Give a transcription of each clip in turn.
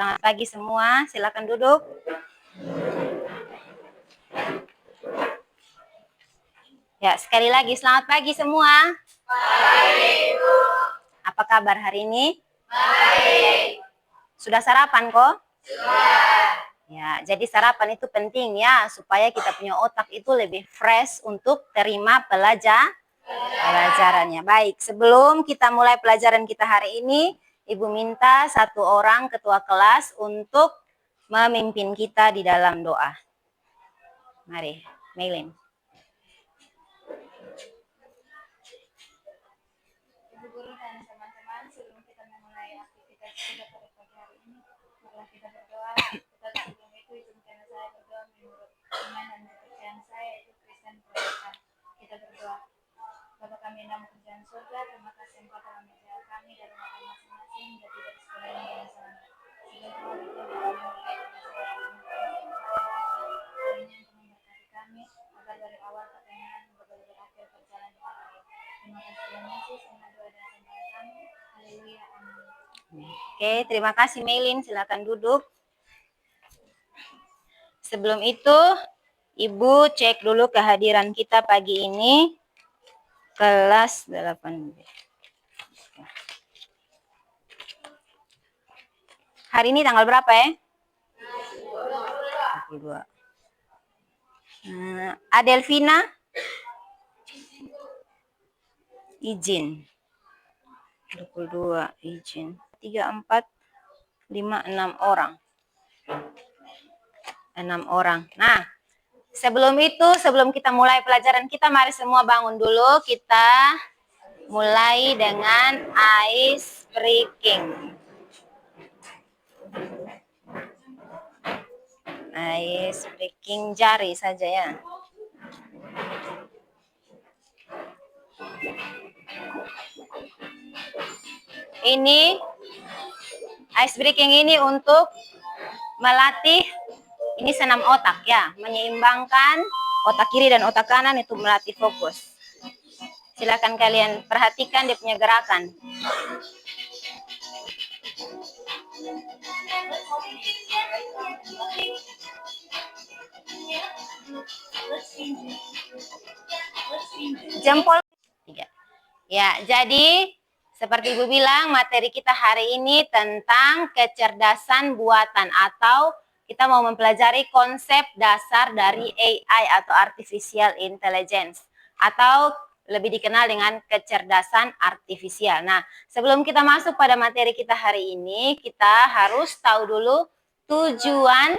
Selamat pagi semua, silakan duduk. Ya, sekali lagi selamat pagi semua. Pagi, Bu. Apa kabar hari ini? Baik. Sudah sarapan kok? Sudah. Ya, jadi sarapan itu penting ya, supaya kita punya otak itu lebih fresh untuk terima pelajarannya. Baik, sebelum kita mulai pelajaran kita hari ini, Ibu minta satu orang ketua kelas untuk memimpin kita di dalam doa. Mari, Maylin. Ibu guru dan teman-teman, sebelum kita memulai aktivitas kita pada pagi hari ini, marilah kita berdoa. Tetapi sebelum itu, izinkan saya berdoa menurut iman dan kepercayaan saya, yaitu Kristen Protestan. Kita berdoa. Bapa kami yang dalam kerajaan surga, terima kasih Engkau telah menjaga kami dari makan masing-masing dan tidak di sekolah yang dengan selamat. Sehingga kami memulai kami agar dari awal pertengahan hingga berakhir berjalan dengan baik. Terima kasih Tuhan Yesus, inilah doa dan sembahan kami. Haleluya, amin. Oke, terima kasih Maylin, silakan duduk. Sebelum itu, Ibu cek dulu kehadiran kita pagi ini. Kelas 8B. Hari ini tanggal berapa ya? 22. Adelvina? Izin. 22 izin. 3, 4, 5, 6 orang. 6 orang. Nah, sebelum kita mulai pelajaran kita, mari semua bangun dulu. Kita mulai dengan ice breaking. Ice breaking jari saja ya. Ini ice breaking ini untuk melatih, ini senam otak ya, menyeimbangkan otak kiri dan otak kanan itu melatih fokus. Silakan kalian perhatikan dia punya gerakan. Jempol 3. Ya, jadi seperti Ibu bilang, materi kita hari ini tentang kecerdasan buatan, atau kita mau mempelajari konsep dasar dari AI atau Artificial Intelligence, atau lebih dikenal dengan kecerdasan artifisial. Nah, sebelum kita masuk pada materi kita hari ini, kita harus tahu dulu tujuan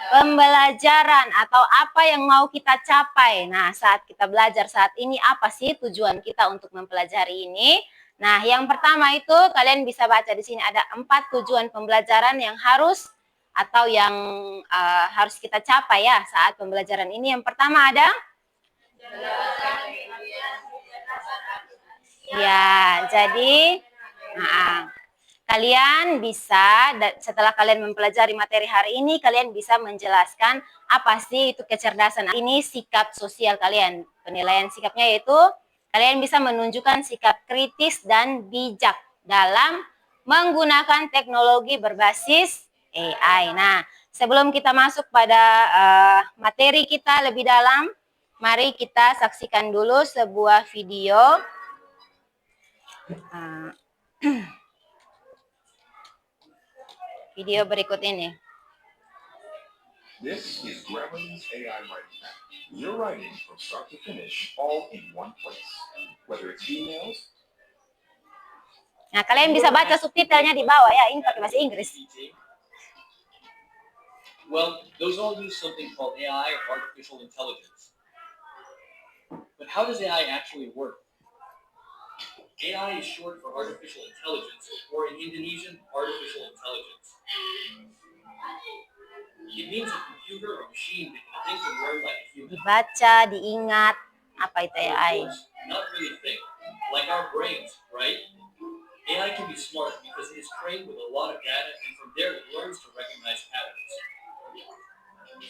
pembelajaran atau apa yang mau kita capai. Nah, saat kita belajar saat ini, apa sih tujuan kita untuk mempelajari ini? Nah, yang pertama itu kalian bisa baca di sini ada 4 tujuan pembelajaran yang harus atau yang harus kita capai ya saat pembelajaran ini. Yang pertama ada ya, jadi kalian bisa, setelah kalian mempelajari materi hari ini, kalian bisa menjelaskan apa sih itu kecerdasan. Ini sikap sosial kalian. Penilaian sikapnya yaitu kalian bisa menunjukkan sikap kritis dan bijak dalam menggunakan teknologi berbasis AI. Nah, sebelum kita masuk pada materi kita lebih dalam, mari kita saksikan dulu sebuah video. Video berikut ini. This is Grammarly's AI writing app. Your writing from start to finish all in one place. Whether it's emails. Nah, kalian bisa baca subtitlenya di bawah ya. Ini pakai bahasa Inggris. Well, those all use something called AI, or artificial intelligence. But how does AI actually work? AI is short for artificial intelligence, or in Indonesian, artificial intelligence. It means a computer or machine that can think and learn like a human. Dibaca, diingat, apa itu AI? Not really think, like our brains, right? AI can be smart because it is trained with a lot of data, and from there it learns to recognize patterns.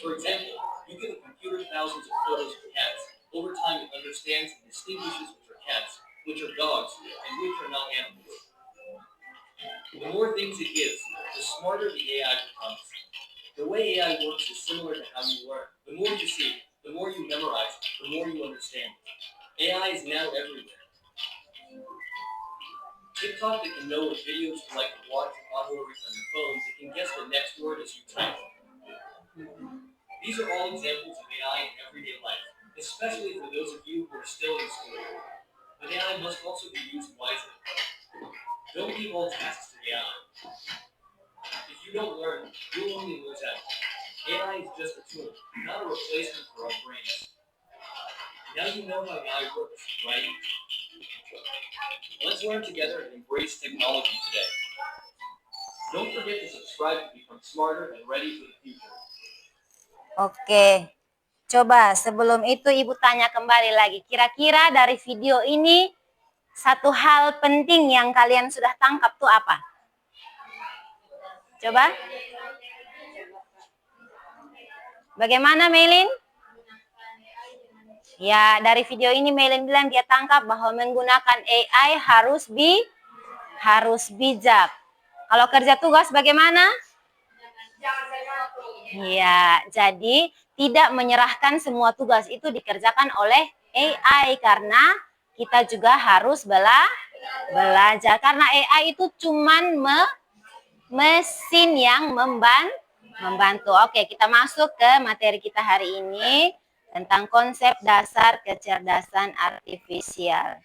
For example, you give a computer thousands of photos of cats. Over time, it understands and distinguishes which are cats, which are dogs, and which are not animals. The more things things it gives, the smarter the AI becomes. The way AI works is similar to how you learn. The more you see, the more you memorize, the more you understand. AI is now everywhere. TikTok that can know what videos you like to watch or auto-read on your phones, it can guess the next word as you type. These are all examples of AI in everyday life, especially for those of you who are still in school. But AI must also be used wisely. Don't leave all tasks to AI. If you don't learn, you'll only lose out. AI is just a tool, not a replacement for our brains. Now you know how AI works, right? Let's learn together and embrace technology today. Don't forget to subscribe to become smarter and ready for the future. Oke, coba sebelum itu Ibu tanya kembali lagi. Kira-kira dari video ini satu hal penting yang kalian sudah tangkap tuh apa? Coba. Bagaimana Melin? Ya, dari video ini Melin bilang dia tangkap bahwa menggunakan AI harus bijak. Kalau kerja tugas bagaimana? Ya, jadi tidak menyerahkan semua tugas itu dikerjakan oleh AI karena kita juga harus belajar. Karena AI itu cuman mesin yang membantu. Oke, kita masuk ke materi kita hari ini tentang konsep dasar kecerdasan artifisial.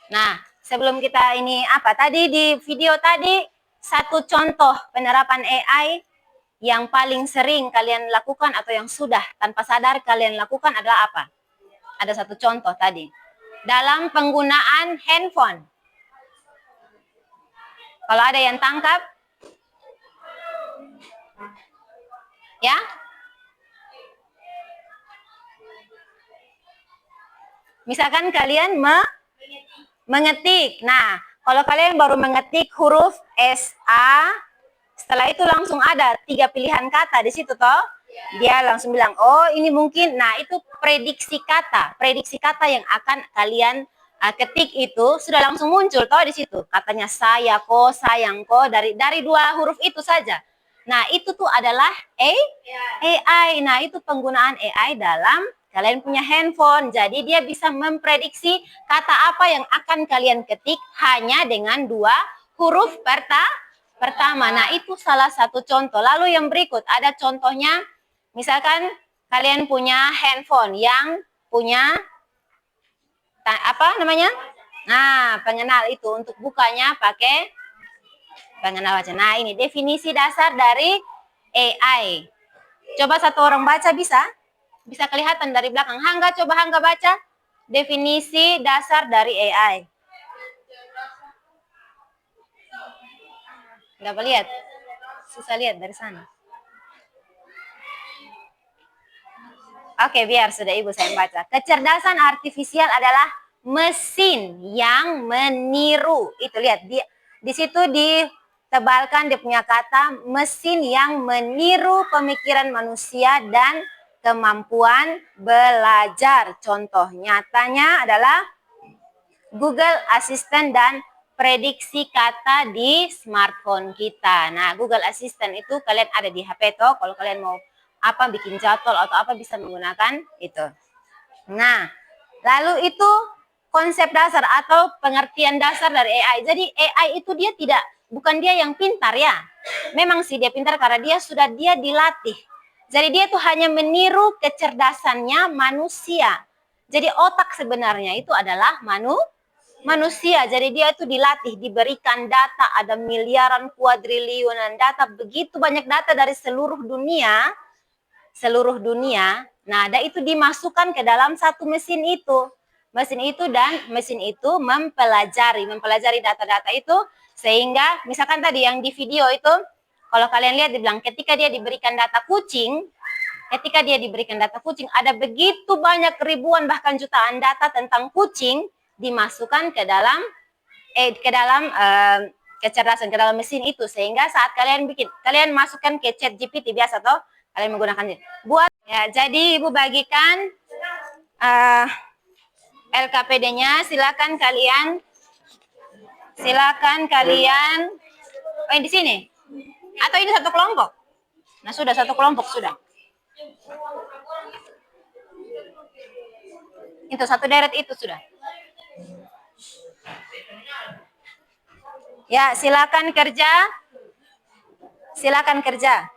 Nah, sebelum kita ini tadi di video tadi satu contoh penerapan AI yang paling sering kalian lakukan atau yang sudah tanpa sadar kalian lakukan adalah apa? Ada satu contoh tadi. Dalam penggunaan handphone. Kalau ada yang tangkap? Ya? Misalkan kalian mengetik. Nah, kalau kalian baru mengetik huruf SA, setelah itu langsung ada 3 pilihan kata di situ toh. Dia langsung bilang, oh ini mungkin, nah itu prediksi kata. Prediksi kata yang akan kalian ketik itu sudah langsung muncul toh di situ. Katanya saya ko, sayang ko, dari 2 huruf itu saja. Nah itu tuh adalah AI. Nah itu penggunaan AI dalam kalian punya handphone. Jadi dia bisa memprediksi kata apa yang akan kalian ketik hanya dengan 2 huruf pertama. Nah itu salah satu contoh. Lalu yang berikut ada contohnya. Misalkan kalian punya handphone yang punya Nah, pengenal itu untuk bukanya pakai pengenal wajah. Nah, ini definisi dasar dari AI. Coba satu orang baca bisa? Bisa kelihatan dari belakang. Coba Hangga baca definisi dasar dari AI. Nggak lihat? Susah lihat dari sana. Oke, biar sudah Ibu saya baca. Kecerdasan artifisial adalah mesin yang meniru. Itu lihat di situ ditebalkan dia punya kata mesin yang meniru pemikiran manusia dan kemampuan belajar. Contoh nyatanya adalah Google Assistant dan prediksi kata di smartphone kita. Nah, Google Assistant itu kalian ada di HP toh. Kalau kalian mau bikin jadwal atau bisa menggunakan itu. Nah, lalu itu konsep dasar atau pengertian dasar dari AI. Jadi AI itu bukan dia yang pintar ya. Memang sih dia pintar karena dia dilatih. Jadi dia tuh hanya meniru kecerdasannya manusia. Jadi otak sebenarnya itu adalah manusia. Jadi dia itu dilatih, diberikan data, ada miliaran kuadriliunan data, begitu banyak data dari seluruh dunia. Nah, dan itu dimasukkan ke dalam satu mesin itu. Mesin itu mempelajari data-data itu sehingga misalkan tadi yang di video itu kalau kalian lihat dibilang ketika dia diberikan data kucing, ada begitu banyak ribuan bahkan jutaan data tentang kucing dimasukkan ke dalam kecerdasan ke dalam mesin itu, sehingga saat kalian masukkan ke chat GPT biasa toh, kalian menggunakan ini. Buat ya, jadi Ibu bagikan LKPD-nya, silakan kalian oh di sini atau ini satu kelompok. Nah, sudah satu kelompok sudah. Itu satu deret itu sudah. Ya, silakan kerja. Silakan kerja.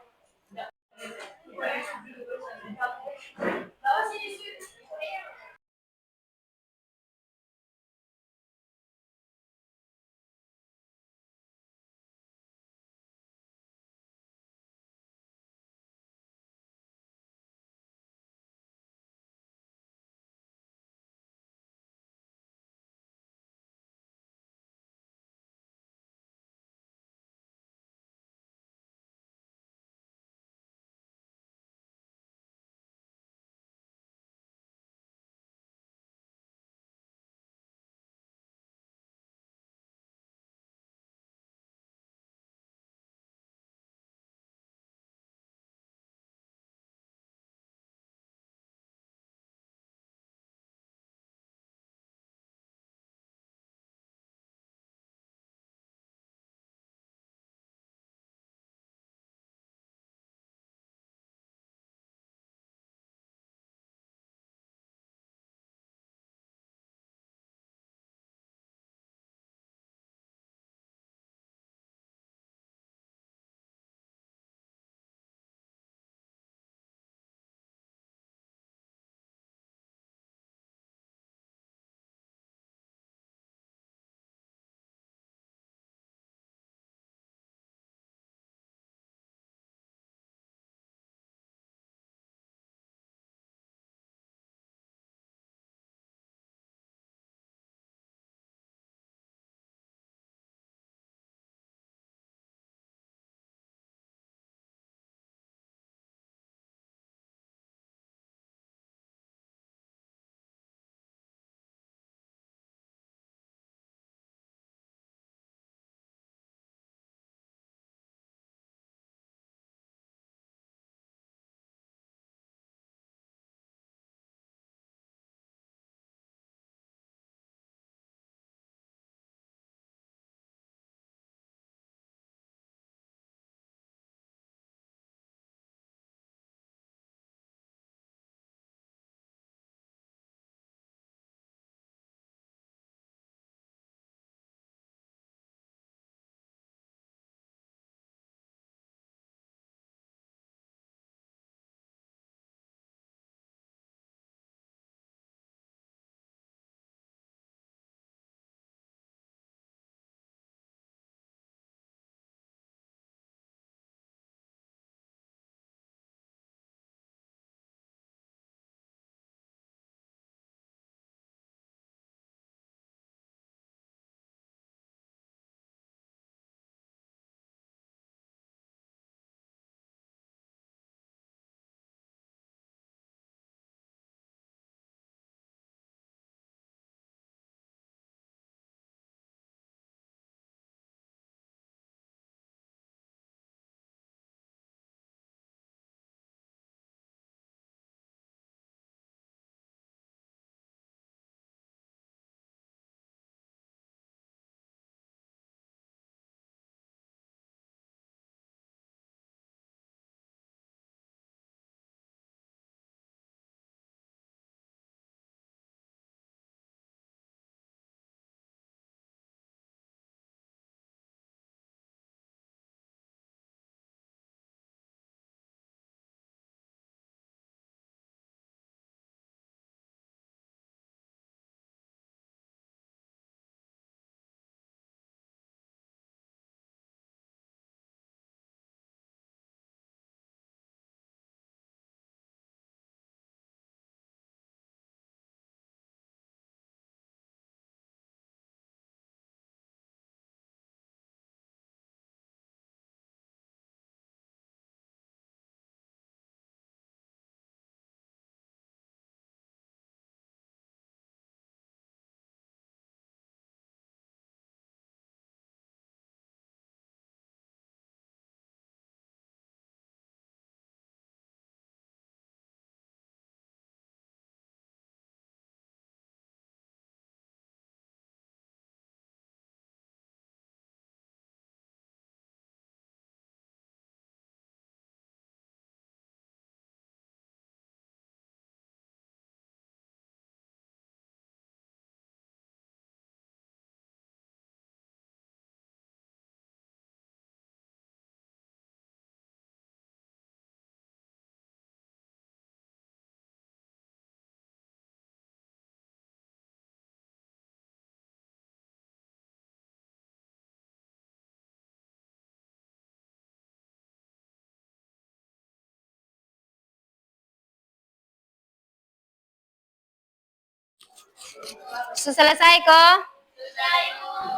Selesai kok?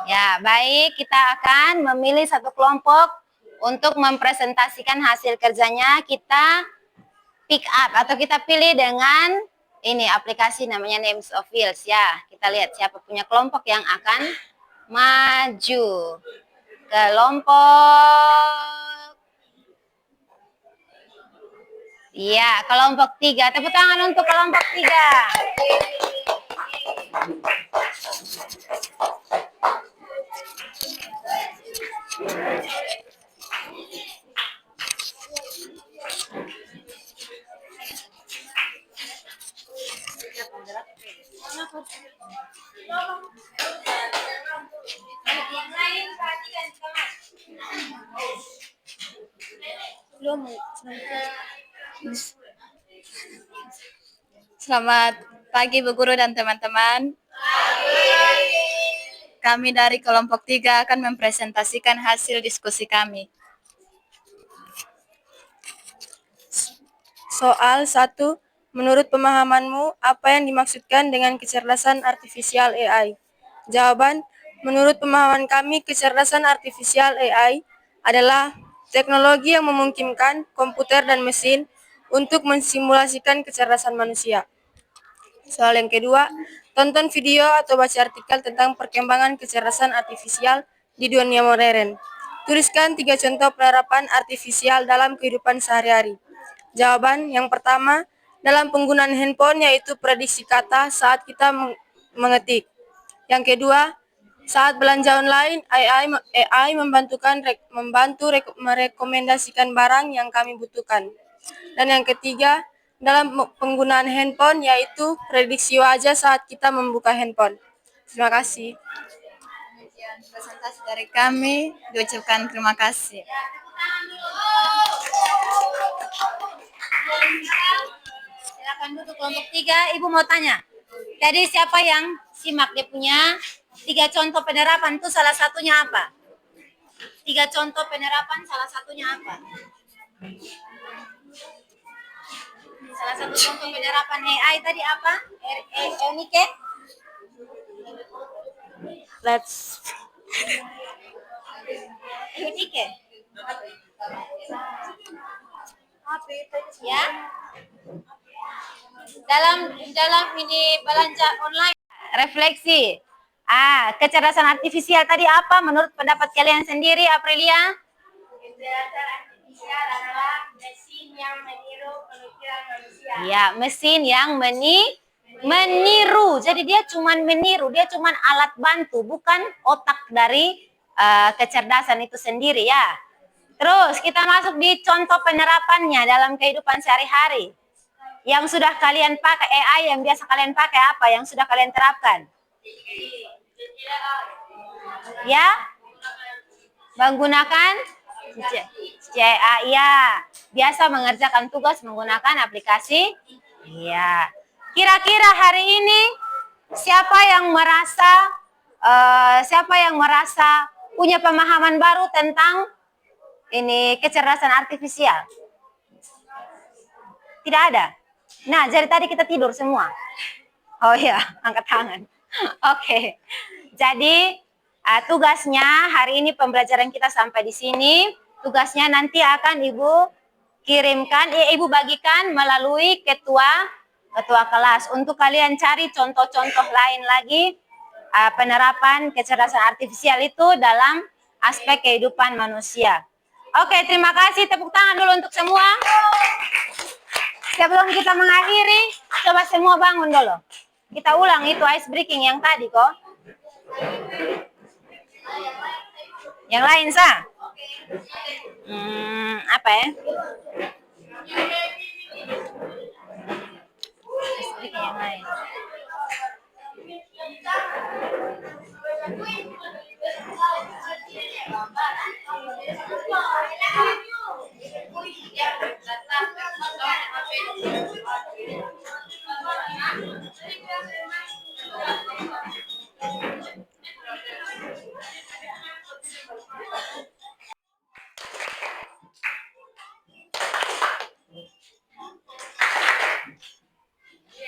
Ya, baik. Kita akan memilih satu kelompok untuk mempresentasikan hasil kerjanya. Kita pick up atau kita pilih dengan ini aplikasi namanya Names of Fields ya. Kita lihat siapa punya kelompok yang akan maju. Kelompok ya, kelompok 3. Tepuk tangan untuk kelompok 3. Selamat pagi Bu Guru dan teman-teman. Kami dari kelompok 3 akan mempresentasikan hasil diskusi kami. Soal 1. Menurut pemahamanmu, apa yang dimaksudkan dengan kecerdasan artifisial AI? Jawaban, menurut pemahaman kami, kecerdasan artifisial AI adalah teknologi yang memungkinkan komputer dan mesin untuk mensimulasikan kecerdasan manusia. Soal yang kedua, tonton video atau baca artikel tentang perkembangan kecerdasan artifisial di dunia modern. Tuliskan 3 contoh penerapan artifisial dalam kehidupan sehari-hari. Jawaban yang pertama, dalam penggunaan handphone yaitu prediksi kata saat kita mengetik. Yang kedua, saat belanja online, AI membantu merekomendasikan barang yang kami butuhkan. Dan yang ketiga, dalam penggunaan handphone yaitu prediksi wajah saat kita membuka handphone. Terima kasih. Demikian presentasi dari kami. Diucapkan terima kasih. Silakan duduk kelompok 3. Ibu mau tanya. Tadi siapa yang simak dia punya 3 contoh penerapan itu salah satunya apa? 3 contoh penerapan salah satunya apa? Salah satu contoh penerapan AI tadi apa? Enike? Let's Enike? Ya? Dalam ini belanja online. Refleksi. Kecerdasan artifisial tadi apa menurut pendapat kalian sendiri, Aprilia? Kecerdasan artifisial adalah mesin yang meniru pemikiran manusia. Ya, mesin yang meniru. Jadi dia cuma meniru, dia cuma alat bantu, bukan otak dari kecerdasan itu sendiri ya. Terus kita masuk di contoh penerapannya dalam kehidupan sehari-hari. Yang sudah kalian pakai AI, yang biasa kalian pakai apa? Yang sudah kalian terapkan? Ya? Menggunakan ya. Biasa mengerjakan tugas menggunakan aplikasi. Ya. Kira-kira hari ini siapa yang merasa punya pemahaman baru tentang ini kecerdasan artifisial? Tidak ada. Nah, jadi tadi kita tidur semua. Oh ya, angkat tangan. Oke. Jadi tugasnya hari ini pembelajaran kita sampai di sini. Tugasnya nanti akan Ibu kirimkan, Ibu bagikan melalui ketua kelas untuk kalian cari contoh-contoh lain lagi penerapan kecerdasan artifisial itu dalam aspek kehidupan manusia. Oke, terima kasih. Tepuk tangan dulu untuk semua. Sebelum kita mengakhiri, coba semua bangun dulu. Kita ulang itu ice breaking yang tadi kok. Yang lain, Sa? Apa ya? Ice breaking yang lain.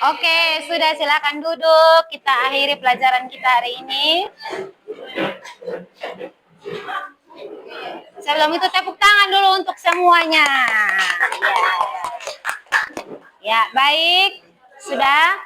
Oke, sudah silakan duduk. Kita akhiri pelajaran kita hari ini. Sebelum itu tepuk tangan dulu untuk semuanya. Ya, baik. Sudah.